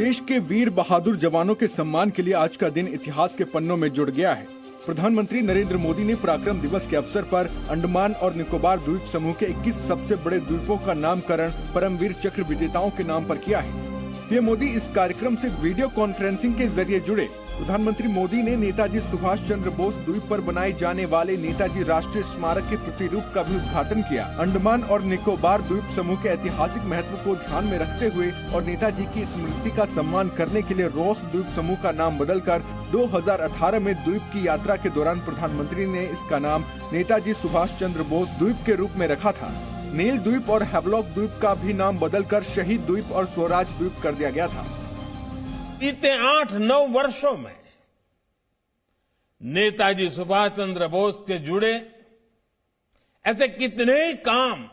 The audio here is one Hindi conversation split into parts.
देश के वीर बहादुर जवानों के सम्मान के लिए आज का दिन इतिहास के पन्नों में जुड़ गया है। प्रधानमंत्री नरेंद्र मोदी ने पराक्रम दिवस के अवसर पर अंडमान और निकोबार द्वीप समूह के 21 सबसे बड़े द्वीपों का नामकरण परमवीर चक्र विजेताओं के नाम पर किया है। पीएम मोदी इस कार्यक्रम से वीडियो कॉन्फ्रेंसिंग के जरिए जुड़े। प्रधानमंत्री मोदी ने नेताजी सुभाष चंद्र बोस द्वीप पर बनाए जाने वाले नेताजी राष्ट्रीय स्मारक के प्रतिरूप का भी उद्घाटन किया। अंडमान और निकोबार द्वीप समूह के ऐतिहासिक महत्व को ध्यान में रखते हुए और नेताजी की स्मृति का सम्मान करने के लिए रोस द्वीप समूह का नाम बदलकर 2018 में द्वीप की यात्रा के दौरान प्रधानमंत्री ने इसका नाम नेताजी सुभाष चंद्र बोस द्वीप के रूप में रखा था। नील द्वीप और हैवलॉक द्वीप का भी नाम बदलकर शहीद द्वीप और स्वराज द्वीप कर दिया गया था। बीते 8-9 वर्षों में नेताजी सुभाष चंद्र बोस से जुड़े ऐसे कितने ही काम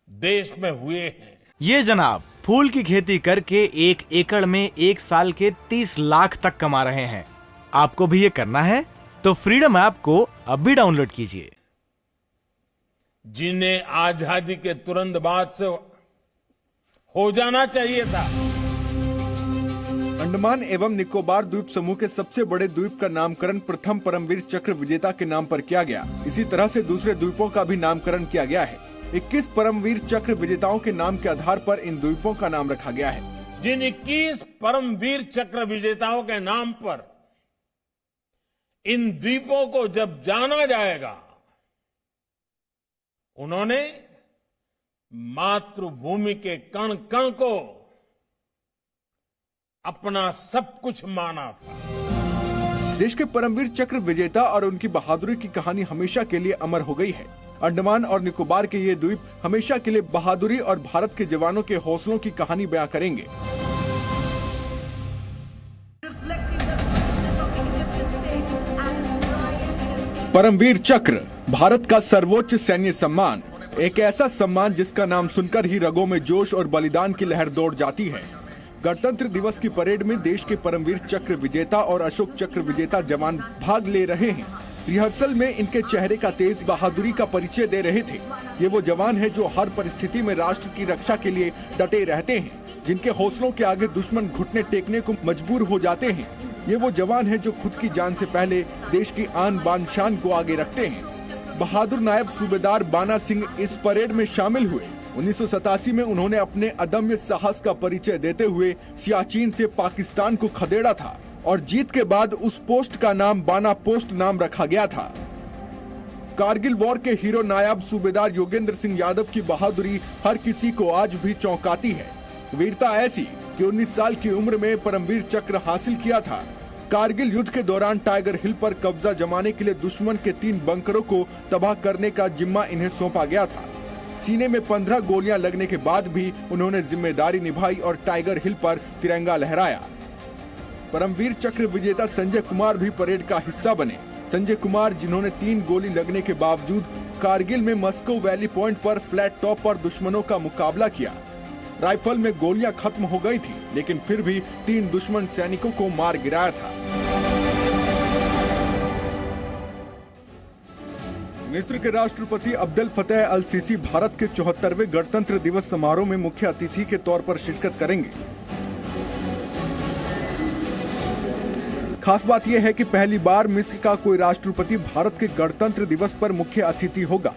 देश में हुए हैं। ये जनाब फूल की खेती करके 1 एकड़ में 1 साल के 30 लाख तक कमा रहे हैं। आपको भी ये करना है तो फ्रीडम ऐप को अब भी डाउनलोड कीजिए। जिन्हें आजादी के तुरंत बाद से हो जाना चाहिए था। अंडमान एवं निकोबार द्वीप समूह के सबसे बड़े द्वीप का नामकरण प्रथम परमवीर चक्र विजेता के नाम पर किया गया। इसी तरह से दूसरे द्वीपों का भी नामकरण किया गया है। 21 परमवीर चक्र विजेताओं के नाम के आधार पर इन द्वीपों का नाम रखा गया है। जिन 21 परमवीर चक्र विजेताओं के नाम पर इन द्वीपों को जब जाना जाएगा, उन्होंने मातृभूमि के कण कण को अपना सब कुछ माना था। देश के परमवीर चक्र विजेता और उनकी बहादुरी की कहानी हमेशा के लिए अमर हो गई है। अंडमान और निकोबार के ये द्वीप हमेशा के लिए बहादुरी और भारत के जवानों के हौसलों की कहानी बयां करेंगे। परमवीर चक्र भारत का सर्वोच्च सैन्य सम्मान, एक ऐसा सम्मान जिसका नाम सुनकर ही रगों में जोश और बलिदान की लहर दौड़ जाती है। गणतंत्र दिवस की परेड में देश के परमवीर चक्र विजेता और अशोक चक्र विजेता जवान भाग ले रहे हैं। रिहर्सल में इनके चेहरे का तेज बहादुरी का परिचय दे रहे थे। ये वो जवान हैं जो हर परिस्थिति में राष्ट्र की रक्षा के लिए डटे रहते हैं, जिनके हौसलों के आगे दुश्मन घुटने टेकने को मजबूर हो जाते हैं। ये वो जवान हैं जो खुद की जान से पहले देश की आन बान शान को आगे रखते हैं। बहादुर नायब सूबेदार बाना सिंह इस परेड में शामिल हुए। 1987 में उन्होंने अपने अदम्य साहस का परिचय देते हुए सियाचिन से पाकिस्तान को खदेड़ा था और जीत के बाद उस पोस्ट का नाम बाना पोस्ट नाम रखा गया था। कारगिल वॉर के हीरो नायब सूबेदार योगेंद्र सिंह यादव की बहादुरी हर किसी को आज भी चौंकाती है। वीरता ऐसी कि 19 साल की उम्र में परमवीर चक्र हासिल किया था। कारगिल युद्ध के दौरान टाइगर हिल पर कब्जा जमाने के लिए दुश्मन के 3 बंकरों को तबाह करने का जिम्मा इन्हें सौंपा गया था। सीने में 15 गोलियां लगने के बाद भी उन्होंने जिम्मेदारी निभाई और टाइगर हिल पर तिरंगा लहराया। परमवीर चक्र विजेता संजय कुमार भी परेड का हिस्सा बने। संजय कुमार, जिन्होंने 3 गोली लगने के बावजूद कारगिल में मस्को वैली पॉइंट पर फ्लैट टॉप पर दुश्मनों का मुकाबला किया। राइफल में गोलियां खत्म हो गई थी, लेकिन फिर भी 3 दुश्मन सैनिकों को मार गिराया था। मिस्र के राष्ट्रपति अब्देल फतेह अल सीसी भारत के 74वें गणतंत्र दिवस समारोह में मुख्य अतिथि के तौर पर शिरकत करेंगे। खास बात यह है कि पहली बार मिस्र का कोई राष्ट्रपति भारत के गणतंत्र दिवस पर मुख्य अतिथि होगा।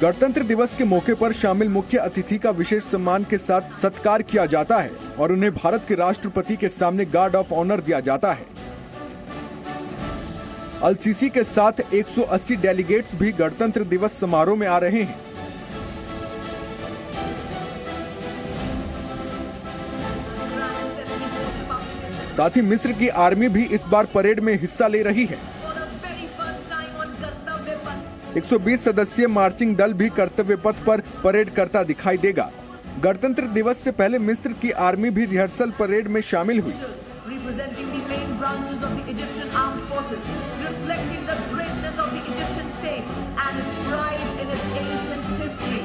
गणतंत्र दिवस के मौके पर शामिल मुख्य अतिथि का विशेष सम्मान के साथ सत्कार किया जाता है और उन्हें भारत के राष्ट्रपति के सामने गार्ड ऑफ ऑनर दिया जाता है। अल सीसी के साथ 180 डेलीगेट्स भी गणतंत्र दिवस समारोह में आ रहे हैं। साथ ही मिस्र की आर्मी भी इस बार परेड में हिस्सा ले रही है। 120 सदस्यीय मार्चिंग दल भी कर्तव्य पथ पर परेड करता दिखाई देगा। गणतंत्र दिवस से पहले मिस्र की आर्मी भी रिहर्सल परेड में शामिल हुई। greatness of the Egyptian state and its pride in its ancient history.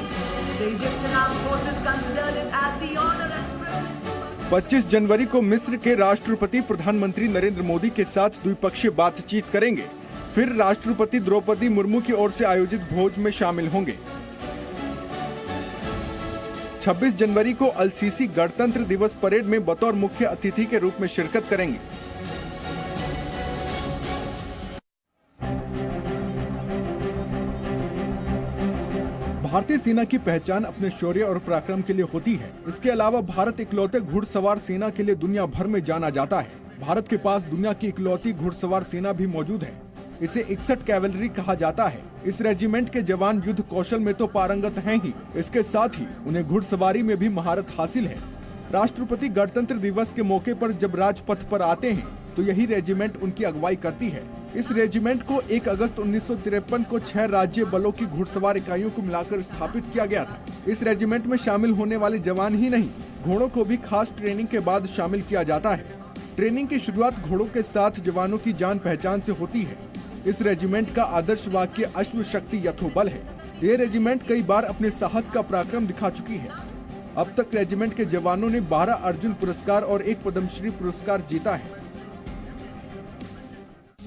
The Egyptian armed forces considered it as the honor and privilege. 25 जनवरी को मिस्र के राष्ट्रपति प्रधानमंत्री नरेंद्र मोदी के साथ द्विपक्षीय बातचीत करेंगे। फिर राष्ट्रपति द्रौपदी मुर्मू की ओर से आयोजित भोज में शामिल होंगे। 26 जनवरी को अल-सीसी गणतंत्र दिवस परेड में बतौर मुख्य अतिथि के रूप में शिरकत करेंगे। भारतीय सेना की पहचान अपने शौर्य और पराक्रम के लिए होती है। इसके अलावा भारत इकलौते घुड़सवार सेना के लिए दुनिया भर में जाना जाता है। भारत के पास दुनिया की इकलौती घुड़सवार सेना भी मौजूद है। इसे 61 कैवलरी कहा जाता है। इस रेजिमेंट के जवान युद्ध कौशल में तो पारंगत हैं ही, इसके साथ ही उन्हें घुड़सवारी में भी महारत हासिल है। राष्ट्रपति गणतंत्र दिवस के मौके पर जब राजपथ पर आते हैं तो यही रेजिमेंट उनकी अगुवाई करती है। इस रेजिमेंट को 1 अगस्त 1953 को 6 राज्य बलों की घुड़सवार इकाइयों को मिलाकर स्थापित किया गया था। इस रेजिमेंट में शामिल होने वाले जवान ही नहीं, घोड़ों को भी खास ट्रेनिंग के बाद शामिल किया जाता है। ट्रेनिंग की शुरुआत घोड़ों के साथ जवानों की जान पहचान से होती है। इस रेजिमेंट का आदर्श वाक्य अश्व शक्ति यथो बल है। ये रेजिमेंट कई बार अपने साहस का पराक्रम दिखा चुकी है। अब तक रेजिमेंट के जवानों ने 12 अर्जुन पुरस्कार और 1 पद्मश्री पुरस्कार जीता है।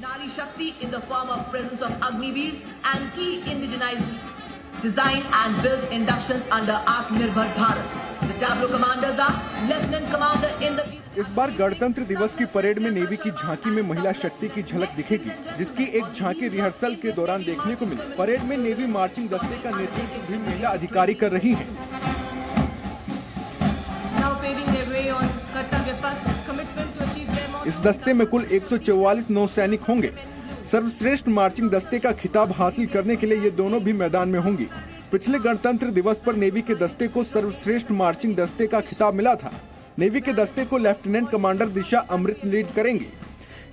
Nari Shakti in the form of presence of Agniveers and key indigenized design and built inductions under Atmanirbhar Bharat. The tableau commanders are Lieutenant Commander Indrajit. इस बार गणतंत्र दिवस की परेड में नेवी की झांकी में महिला शक्ति की झलक दिखेगी, जिसकी एक झांकी रिहर्सल के दौरान देखने को मिली। परेड में नेवी मार्चिंग दस्ते का नेतृत्व भी महिला अधिकारी कर रही हैं। Now paving their way on कर्तव्य पथ, commitment to achieve their most. इस दस्ते में कुल 144 नौसैनिक होंगे। सर्वश्रेष्ठ मार्चिंग दस्ते का खिताब हासिल करने के लिए ये दोनों भी मैदान में होंगी। पिछले गणतंत्र दिवस पर नेवी के दस्ते को सर्वश्रेष्ठ मार्चिंग दस्ते का खिताब मिला था। नेवी के दस्ते को लेफ्टिनेंट कमांडर दिशा अमृत लीड करेंगे।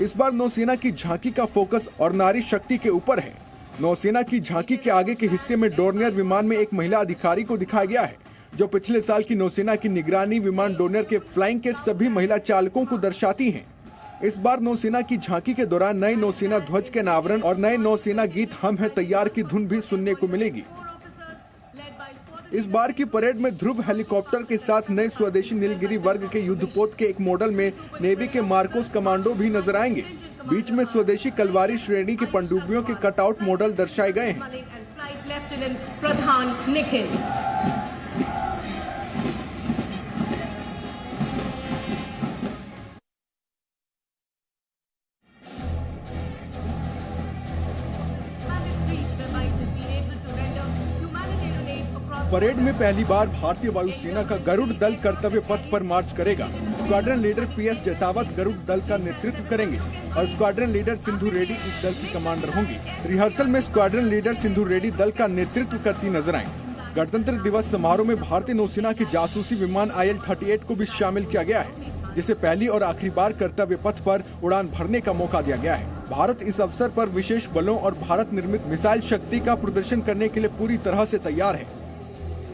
इस बार नौसेना की झांकी का फोकस और नारी शक्ति के ऊपर है। नौसेना की झांकी के आगे के हिस्से में डोर्नियर विमान में एक महिला अधिकारी को दिखाया गया है, जो पिछले साल की नौसेना की निगरानी विमान डोर्नियर के फ्लाइंग के सभी महिला चालकों को दर्शाती हैं। इस बार नौसेना की झांकी के दौरान नए नौसेना ध्वज के अनावरण और नए नौसेना गीत हम है तैयार की धुन भी सुनने को मिलेगी। इस बार की परेड में ध्रुव हेलीकॉप्टर के साथ नए स्वदेशी नीलगिरी वर्ग के युद्धपोत के एक मॉडल में नेवी के मार्कोस कमांडो भी नजर आएंगे। बीच में स्वदेशी कलवारी श्रेणी के पनडुब्बियों के कटआउट मॉडल दर्शाए गए हैं। परेड में पहली बार भारतीय वायुसेना का गरुड़ दल कर्तव्य पथ पर मार्च करेगा। Squadron leader PS Jaitawat Garuda दल का नेतृत्व करेंगे और स्क्वाड्रन लीडर सिंधु रेड्डी इस दल की कमांडर होंगी। रिहर्सल में स्क्वाड्रन लीडर सिंधु रेड्डी दल का नेतृत्व करती नजर आए। गणतंत्र दिवस समारोह में भारतीय नौसेना के जासूसी विमान IL-38 को भी शामिल किया गया है, जिसे पहली और आखिरी बार कर्तव्य पथ पर उड़ान भरने का मौका दिया गया है। भारत इस अवसर पर विशेष बलों और भारत निर्मित मिसाइल शक्ति का प्रदर्शन करने के लिए पूरी तरह से तैयार है।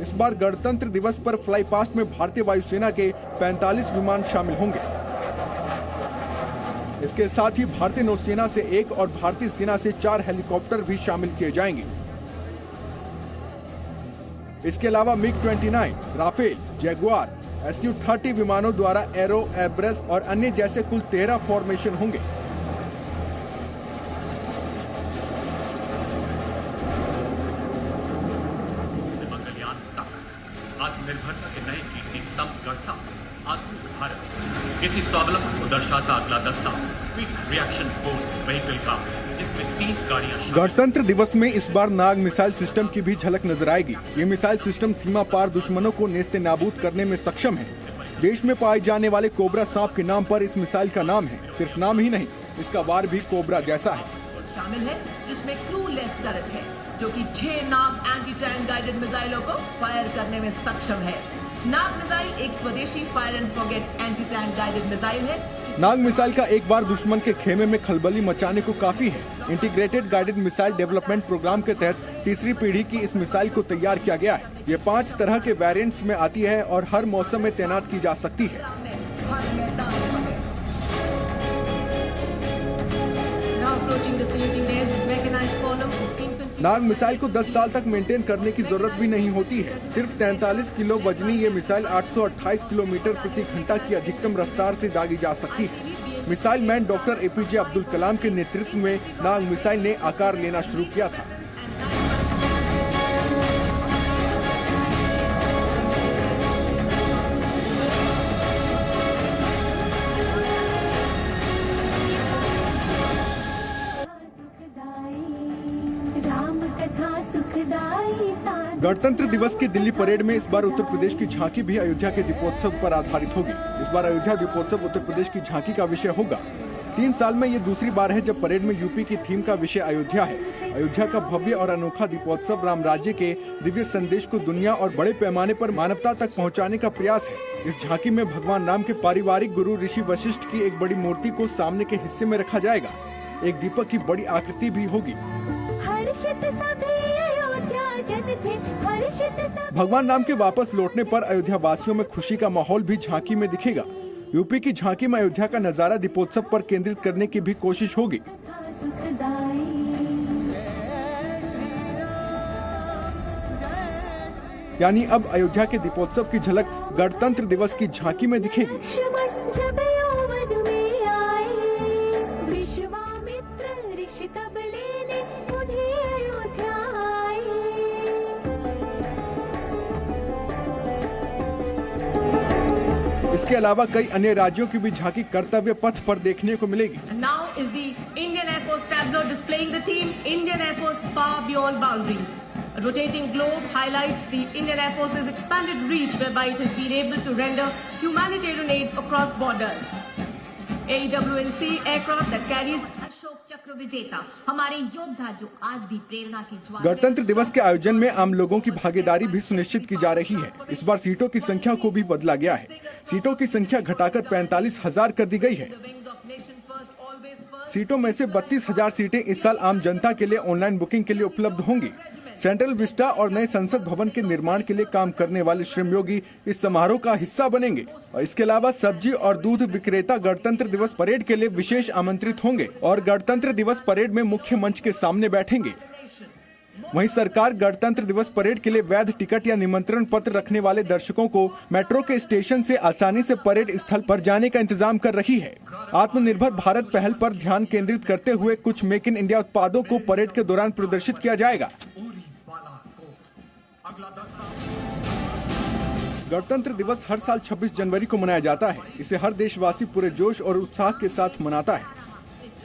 इस बार गणतंत्र दिवस पर फ्लाई पास्ट में भारतीय वायुसेना के 45 विमान शामिल होंगे। इसके साथ ही भारतीय नौसेना से 1 और भारतीय सेना से 4 हेलीकॉप्टर भी शामिल किए जाएंगे। इसके अलावा MiG-29, राफेल, जैगुआर, Su-30 विमानों द्वारा एरो, एब्रेस और अन्य जैसे कुल 13 फॉर्मेशन होंगे। आत्मनिर्भरता के नए कीर्ति स्तंभ गढ़ता आधुनिक भारत इसी स्वावलंबन को दर्शाता अगला दस्ता क्विक रिएक्शन फोर्स व्हीकल का, जिसमें 3 गाड़ियां। गणतंत्र दिवस में इस बार नाग मिसाइल सिस्टम की भी झलक नजर आएगी। ये मिसाइल सिस्टम सीमा पार दुश्मनों को नेस्ते नाबूद करने में सक्षम है। देश में पाए जाने वाले कोबरा सांप के नाम पर इस मिसाइल का नाम है। सिर्फ नाम ही नहीं, इसका वार भी कोबरा जैसा है। शामिल है जिसमें क्रूलेस टर्रेट है, जो कि 6 नाग एंटी टैंक गाइडेड मिसाइलों को फायर करने में सक्षम है। नाग मिसाइल एक स्वदेशी fire and forget anti tank guided missile है। नाग मिसाइल का एक बार दुश्मन के खेमे में खलबली मचाने को काफी है। Integrated guided missile development programme के तहत तीसरी पीढ़ी की इस मिसाइल को तैयार किया गया है। ये 5 तरह के वेरिएंट्स में आती है और हर मौसम में तैनात की जा सकती है। नाग मिसाइल को 10 साल तक मेंटेन करने की जरूरत भी नहीं होती है। सिर्फ 43 किलो वजनी ये मिसाइल 828 किलोमीटर प्रति घंटा की अधिकतम रफ्तार से दागी जा सकती है। Missile man doctor APJ Abdul Kalam के नेतृत्व में नाग मिसाइल ने आकार लेना शुरू किया था। गणतंत्र दिवस की दिल्ली परेड में इस बार उत्तर प्रदेश की झांकी भी अयोध्या के दीपोत्सव पर आधारित होगी। इस बार अयोध्या दीपोत्सव उत्तर प्रदेश की झांकी का विषय होगा। 3 साल में ये दूसरी बार है जब परेड में यूपी की थीम का विषय अयोध्या है। अयोध्या का भव्य और अनोखा दीपोत्सव राम राज्य के दिव्य संदेश को दुनिया और बड़े पैमाने पर मानवता तक पहुंचाने का प्रयास है। इस झांकी में भगवान राम के पारिवारिक गुरु ऋषि वशिष्ठ की एक बड़ी मूर्ति को सामने के हिस्से में रखा जाएगा। एक दीपक की बड़ी आकृति भी होगी। भगवान राम के वापस लौटने पर अयोध्या वासियों में खुशी का माहौल भी झांकी में दिखेगा। यूपी की झांकी में अयोध्या का नजारा दीपोत्सव पर केंद्रित करने की भी कोशिश होगी। यानी अब अयोध्या के दीपोत्सव की झलक गणतंत्र दिवस की झांकी में दिखेगी। इसके अलावा कई अन्य राज्यों की भी झांकी कर्तव्य पथ पर देखने को मिलेगी। Now is the Indian Air Force tableau displaying the theme Indian Air Force Far Beyond Boundaries. A rotating globe highlights the Indian Air Force's expanded reach, whereby it has been able to render humanitarian aid across borders. AWNC aircraft that carries Ashok चक्र विजेता हमारे योद्धा जो आज भी प्रेरणा की ज्वाला। गणतंत्र दिवस के आयोजन में आम लोगों की भागीदारी भी सुनिश्चित की जा रही है। इस बार सीटों की संख्या को भी बदला गया है। सीटों की संख्या घटाकर 45,000 कर दी गई है। सीटों में से 32,000 सीटें इस साल आम जनता के लिए ऑनलाइन बुकिंग के लिए उपलब्ध होंगी। सेंट्रल विस्टा और नए संसद भवन के निर्माण के लिए काम करने वाले श्रमयोगी इस समारोह का हिस्सा बनेंगे। और इसके अलावा सब्जी और दूध विक्रेता गणतंत्र दिवस परेड के लिए विशेष आमंत्रित होंगे और गणतंत्र दिवस परेड में मुख्य मंच के सामने बैठेंगे। वहीं सरकार गणतंत्र दिवस परेड के लिए वैध टिकट या निमंत्रण पत्र रखने वाले दर्शकों को मेट्रो के स्टेशन से आसानी से परेड स्थल पर जाने का इंतजाम कर रही है। आत्मनिर्भर भारत पहल पर ध्यान केंद्रित करते हुए कुछ मेक इन इंडिया उत्पादों को परेड के दौरान प्रदर्शित किया जाएगा। गणतंत्र दिवस हर साल 26 जनवरी को मनाया जाता है। इसे हर देशवासी पूरे जोश और उत्साह के साथ मनाता है।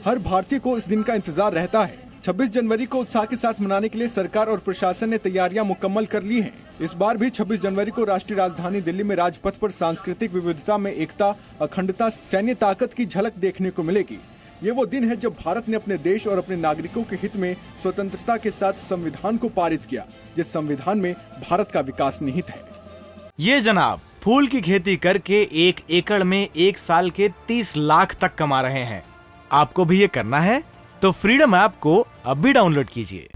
हर भारतीय को इस दिन का इंतजार रहता है। 26 जनवरी को उत्साह के साथ मनाने के लिए सरकार और प्रशासन ने तैयारियां मुकम्मल कर ली हैं। इस बार भी 26 जनवरी को राष्ट्रीय राजधानी दिल्ली में राजपथ पर सांस्कृतिक विविधता में एकता, अखंडता, सैन्य ताकत की झलक देखने को मिलेगी। ये वो दिन है जब भारत ने अपने देश और अपने नागरिकों के हित में स्वतंत्रता के साथ संविधान को पारित किया, जिस संविधान में भारत का विकास निहित है। ये जनाब फूल की खेती करके 1 एकड़ में 1 साल के 30 लाख तक कमा रहे हैं। आपको भी ये करना है तो फ्रीडम ऐप को अब भी डाउनलोड कीजिए।